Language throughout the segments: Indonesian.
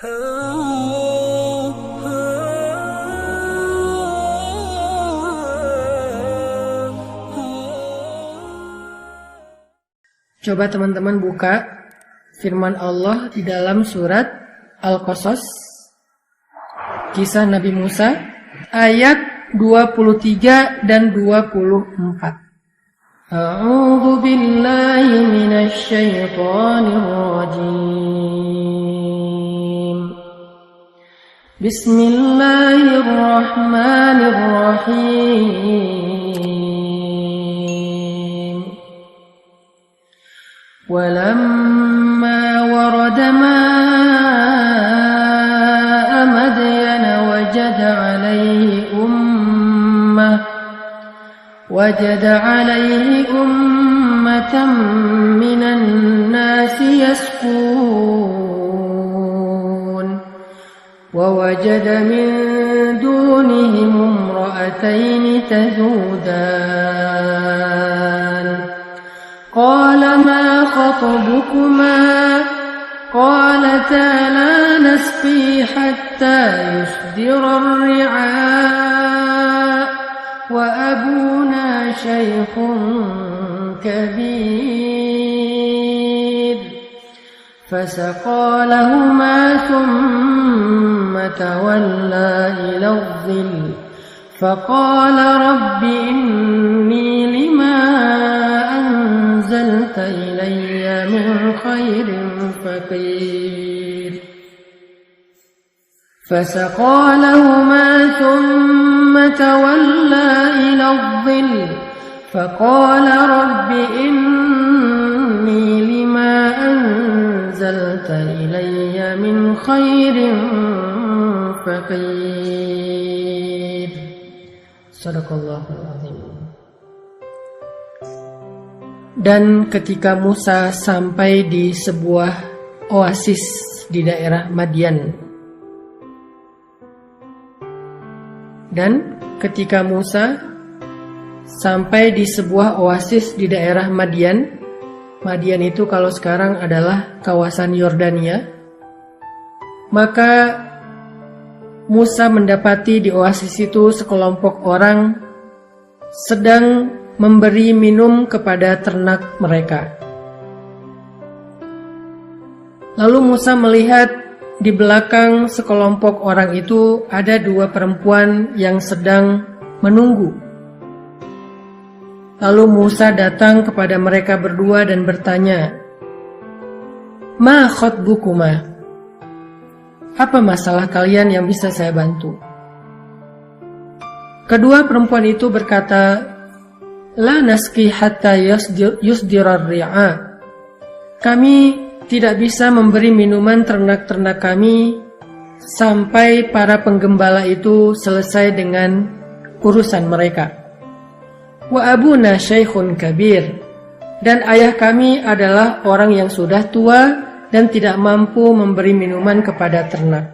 Coba teman-teman buka firman Allah di dalam surat Al-Qasas, kisah Nabi Musa, ayat 23 dan 24. A'udzu billahi minasy syaithanir rajim. Bismillahirrahmanirrahim. Walamma warada ma'a Madyan wajada 'alayhi ummatan minan nasi yasqun wa wajada min dunihim imra'atayn tazudan qala ma khatabukuma qalata la nasqi hatta yusdira ar-ri'a wa abuna shaykhun kabir fasaqa lahuma thumma tawalla ila adh-dhill faqala rabbi inni lima anzalta ilayya min khairin faqir فسقى لهما ثم تولى إلى الظل فقال رب إني لما أنزلت إلي من خير فقير صدق الله العظيم. Dan ketika Musa sampai di sebuah oasis di daerah Madyan, dan ketika Musa sampai di sebuah oasis di daerah Madyan, Madyan itu kalau sekarang adalah kawasan Yordania, maka Musa mendapati di oasis itu sekelompok orang sedang memberi minum kepada ternak mereka. Lalu Musa melihat di belakang sekelompok orang itu ada dua perempuan yang sedang menunggu. Lalu Musa datang kepada mereka berdua dan bertanya, "Ma khatbukuma?" Apa masalah kalian yang bisa saya bantu? Kedua perempuan itu berkata, "La nasqi hatta yusdirar ri'a." Kami tidak bisa memberi minuman ternak-ternak kami sampai para penggembala itu selesai dengan urusan mereka. Wa abuna syaikhun kabir, dan ayah kami adalah orang yang sudah tua dan tidak mampu memberi minuman kepada ternak.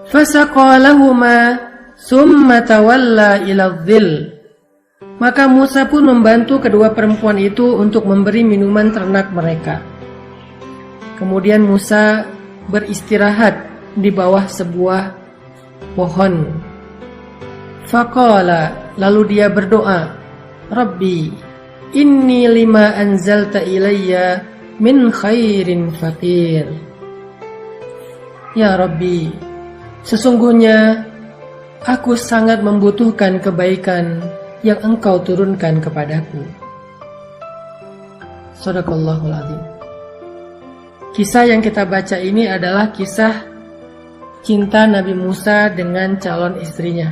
Fasaqa lahuma summa tawalla ila adh-dhill. Maka Musa pun membantu kedua perempuan itu untuk memberi minuman ternak mereka. Kemudian Musa beristirahat di bawah sebuah pohon. Faqala, lalu dia berdoa, "Rabbi, inni lima anzalta ilayya min khairin faqir." Ya Rabbi, sesungguhnya aku sangat membutuhkan kebaikan yang Engkau turunkan kepadaku. Shadaqallahul Azim. Kisah yang kita baca ini adalah kisah cinta Nabi Musa dengan calon istrinya.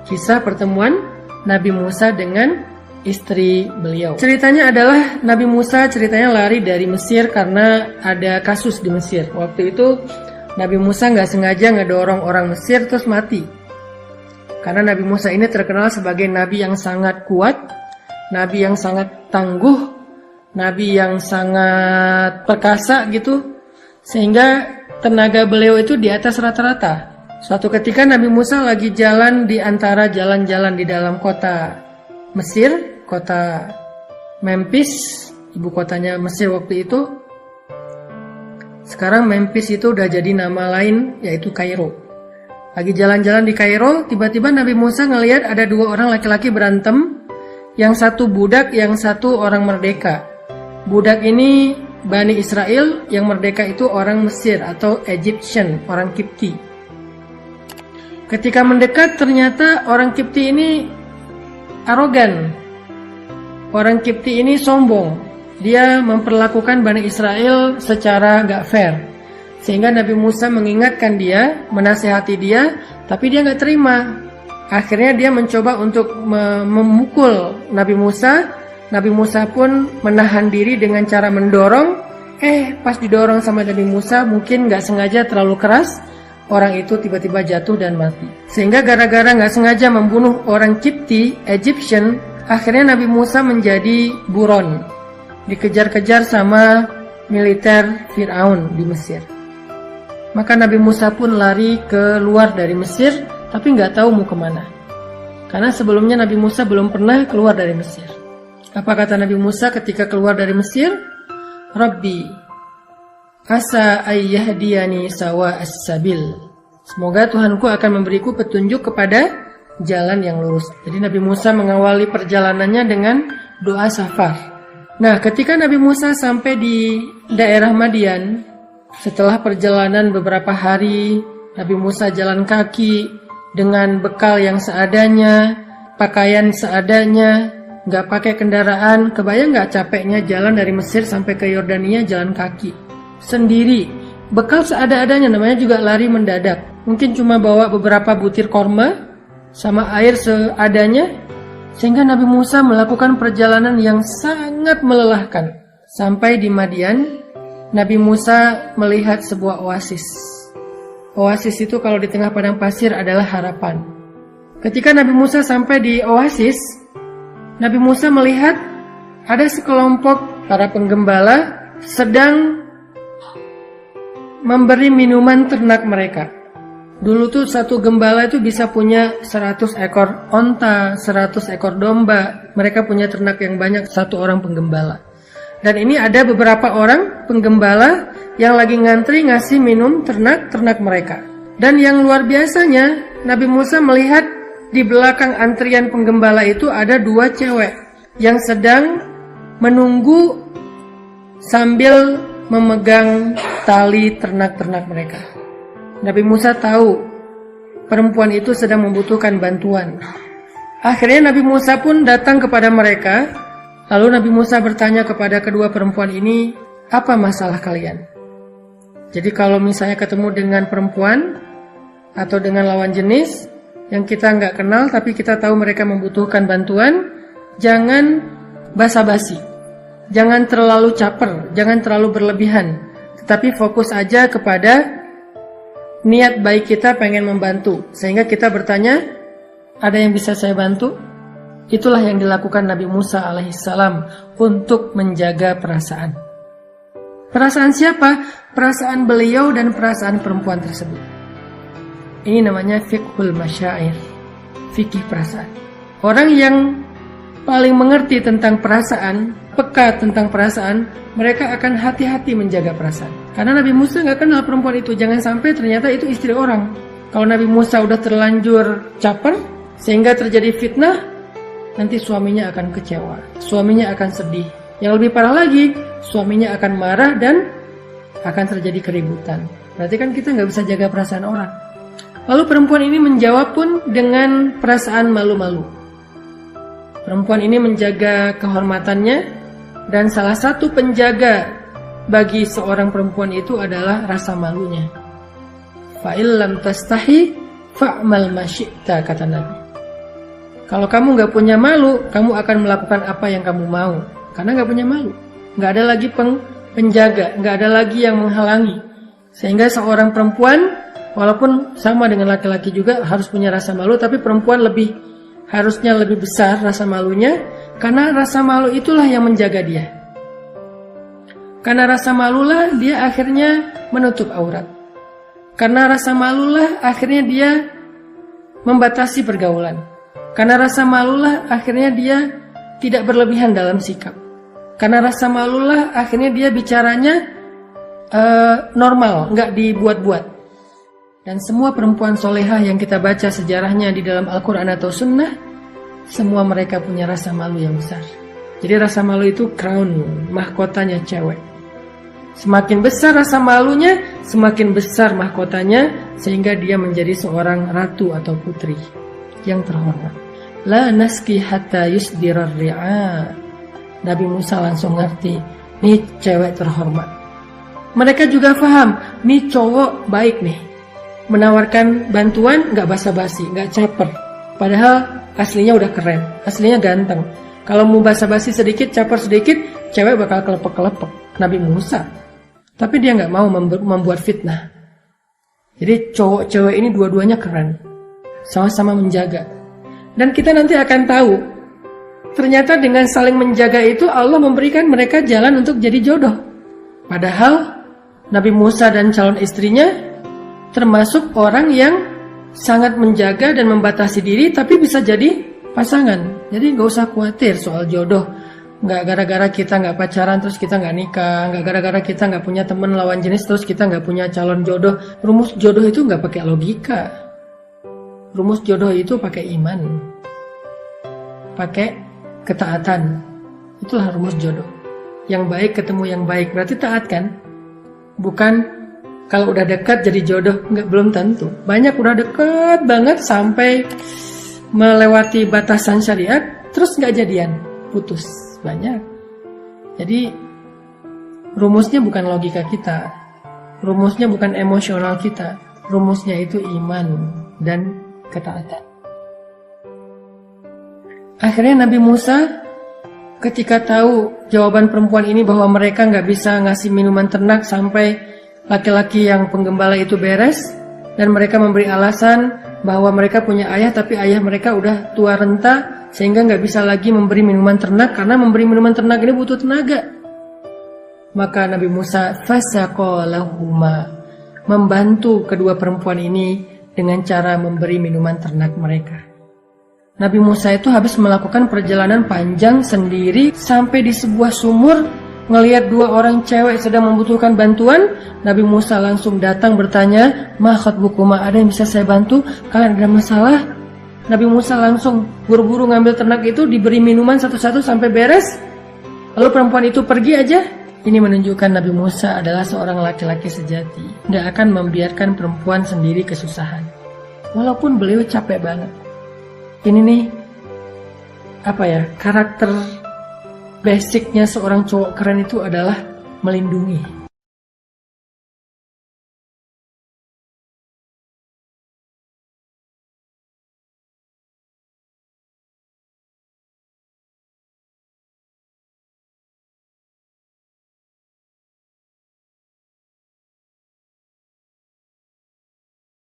Kisah pertemuan Nabi Musa dengan istri beliau. Ceritanya adalah Nabi Musa lari dari Mesir karena ada kasus di Mesir. Waktu itu Nabi Musa nggak sengaja ngedorong orang Mesir terus mati. Karena Nabi Musa ini terkenal sebagai Nabi yang sangat kuat, Nabi yang sangat tangguh, Nabi yang sangat perkasa gitu, sehingga tenaga beliau itu di atas rata-rata. Suatu ketika Nabi Musa lagi jalan di antara jalan-jalan di dalam kota Mesir, kota Memphis, ibu kotanya Mesir waktu itu. Sekarang Memphis itu udah jadi nama lain, yaitu Kairo. Lagi jalan-jalan di Kairo, tiba-tiba Nabi Musa ngelihat ada dua orang laki-laki berantem. Yang satu budak, yang satu orang merdeka. Budak ini Bani Israel, yang merdeka itu orang Mesir atau Egyptian, orang Kipti. Ketika mendekat, ternyata orang Kipti ini arogan. Orang Kipti ini sombong. Dia memperlakukan Bani Israel secara gak fair. Sehingga Nabi Musa mengingatkan dia, menasihati dia, tapi dia gak terima. Akhirnya dia mencoba untuk memukul Nabi Musa. Nabi Musa pun menahan diri dengan cara mendorong. Pas didorong sama Nabi Musa, mungkin gak sengaja terlalu keras. Orang itu tiba-tiba jatuh dan mati. Sehingga gara-gara gak sengaja membunuh orang Kipti, Egyptian, akhirnya Nabi Musa menjadi buron. Dikejar-kejar sama militer Fir'aun di Mesir. Maka Nabi Musa pun lari keluar dari Mesir, tapi nggak tahu mau kemana. Karena sebelumnya Nabi Musa belum pernah keluar dari Mesir. Apa kata Nabi Musa ketika keluar dari Mesir? Rabbi, asa ayyahdiyani sawa as-sabil. Semoga Tuhanku akan memberiku petunjuk kepada jalan yang lurus. Jadi Nabi Musa mengawali perjalanannya dengan doa safar. Nah, ketika Nabi Musa sampai di daerah Madian, setelah perjalanan beberapa hari, Nabi Musa jalan kaki dengan bekal yang seadanya, pakaian seadanya, nggak pakai kendaraan. Kebayang nggak capeknya jalan dari Mesir sampai ke Yordania jalan kaki sendiri, bekal seada-adanya, namanya juga lari mendadak. Mungkin cuma bawa beberapa butir korma sama air seadanya, sehingga Nabi Musa melakukan perjalanan yang sangat melelahkan. Sampai di Madian, Nabi Musa melihat sebuah oasis. Oasis itu kalau di tengah padang pasir adalah harapan. Ketika Nabi Musa sampai di oasis, Nabi Musa melihat ada sekelompok para penggembala sedang memberi minuman ternak mereka. Dulu tuh satu gembala itu bisa punya 100 ekor onta, 100 ekor domba. Mereka punya ternak yang banyak, satu orang penggembala. Dan ini ada beberapa orang penggembala yang lagi ngantri ngasih minum ternak-ternak mereka. Dan yang luar biasanya, Nabi Musa melihat di belakang antrian penggembala itu ada dua cewek yang sedang menunggu sambil memegang tali ternak-ternak mereka. Nabi Musa tahu perempuan itu sedang membutuhkan bantuan. Akhirnya Nabi Musa pun datang kepada mereka. Lalu Nabi Musa bertanya kepada kedua perempuan ini, apa masalah kalian? Jadi kalau misalnya ketemu dengan perempuan atau dengan lawan jenis yang kita nggak kenal tapi kita tahu mereka membutuhkan bantuan, jangan basa-basi, jangan terlalu caper, jangan terlalu berlebihan, tetapi fokus aja kepada niat baik kita pengen membantu. Sehingga kita bertanya, ada yang bisa saya bantu? Itulah yang dilakukan Nabi Musa alaihissalam untuk menjaga perasaan. Perasaan siapa? Perasaan beliau dan perasaan perempuan tersebut. Ini namanya fiqhul masyair, fikih perasaan. Orang yang paling mengerti tentang perasaan, peka tentang perasaan, mereka akan hati-hati menjaga perasaan. Karena Nabi Musa nggak kenal perempuan itu, jangan sampai ternyata itu istri orang. Kalau Nabi Musa udah terlanjur caper, sehingga terjadi fitnah, nanti suaminya akan kecewa, suaminya akan sedih. Yang lebih parah lagi, suaminya akan marah dan akan terjadi keributan. Berarti kan kita nggak bisa jaga perasaan orang. Lalu perempuan ini menjawab pun dengan perasaan malu-malu. Perempuan ini menjaga kehormatannya, dan salah satu penjaga bagi seorang perempuan itu adalah rasa malunya. Fa'il lam tastahi fa'mal ma syi'ta, kata Nabi. Kalau kamu nggak punya malu, kamu akan melakukan apa yang kamu mau. Karena nggak punya malu, nggak ada lagi penjaga, nggak ada lagi yang menghalangi. Sehingga seorang perempuan, walaupun sama dengan laki-laki juga harus punya rasa malu, tapi perempuan harusnya lebih besar rasa malunya, karena rasa malu itulah yang menjaga dia. Karena rasa malulah dia akhirnya menutup aurat. Karena rasa malulah akhirnya dia membatasi pergaulan. Karena rasa malulah akhirnya dia tidak berlebihan dalam sikap. Karena rasa malulah akhirnya dia bicaranya normal, nggak dibuat-buat. Dan semua perempuan solehah yang kita baca sejarahnya di dalam Al-Quran atau Sunnah, semua mereka punya rasa malu yang besar. Jadi rasa malu itu crown, mahkotanya cewek. Semakin besar rasa malunya, semakin besar mahkotanya, sehingga dia menjadi seorang ratu atau putri yang terhormat. La naski hatta yusdirar ri'a. Nabi Musa langsung ngerti, nih cewek terhormat. Mereka juga paham, nih cowok baik nih, menawarkan bantuan gak basa-basi, gak caper. Padahal aslinya udah keren, aslinya ganteng. Kalau mau basa-basi sedikit, caper sedikit, cewek bakal kelepek-kelepek. Nabi Musa. Tapi dia gak mau membuat fitnah. Jadi cowok-cewek ini dua-duanya keren, sama-sama menjaga. Dan kita nanti akan tahu, ternyata dengan saling menjaga itu Allah memberikan mereka jalan untuk jadi jodoh. Padahal Nabi Musa dan calon istrinya termasuk orang yang sangat menjaga dan membatasi diri, tapi bisa jadi pasangan. Jadi gak usah khawatir soal jodoh. Gak gara-gara kita gak pacaran terus kita gak nikah. Gak gara-gara kita gak punya teman lawan jenis terus kita gak punya calon jodoh. Rumus jodoh itu gak pakai logika. Rumus jodoh itu pakai iman, pakai ketaatan. Itulah rumus jodoh. Yang baik ketemu yang baik, berarti taat kan? Bukan kalau udah dekat jadi jodoh, belum tentu. Banyak udah dekat banget sampai melewati batasan syariat, terus gak jadian, putus. Banyak. Jadi rumusnya bukan logika kita, rumusnya bukan emosional kita, rumusnya itu iman dan ketaatan. Akhirnya Nabi Musa ketika tahu jawaban perempuan ini bahwa mereka nggak bisa ngasih minuman ternak sampai laki-laki yang penggembala itu beres, dan mereka memberi alasan bahwa mereka punya ayah tapi ayah mereka udah tua renta sehingga nggak bisa lagi memberi minuman ternak, karena memberi minuman ternak ini butuh tenaga. Maka Nabi Musa fasaqalahuma, membantu kedua perempuan ini dengan cara memberi minuman ternak mereka. Nabi Musa itu habis melakukan perjalanan panjang sendiri sampai di sebuah sumur, ngelihat dua orang cewek sedang membutuhkan bantuan. Nabi Musa langsung datang bertanya, "Ma khatbukuma, ada yang bisa saya bantu? Kalian ada masalah?" Nabi Musa langsung buru-buru ngambil ternak itu, diberi minuman satu-satu sampai beres. Lalu perempuan itu pergi aja. Ini menunjukkan Nabi Musa adalah seorang laki-laki sejati, gak akan membiarkan perempuan sendiri kesusahan, walaupun beliau capek banget. Ini nih, karakter basicnya seorang cowok keren itu adalah melindungi.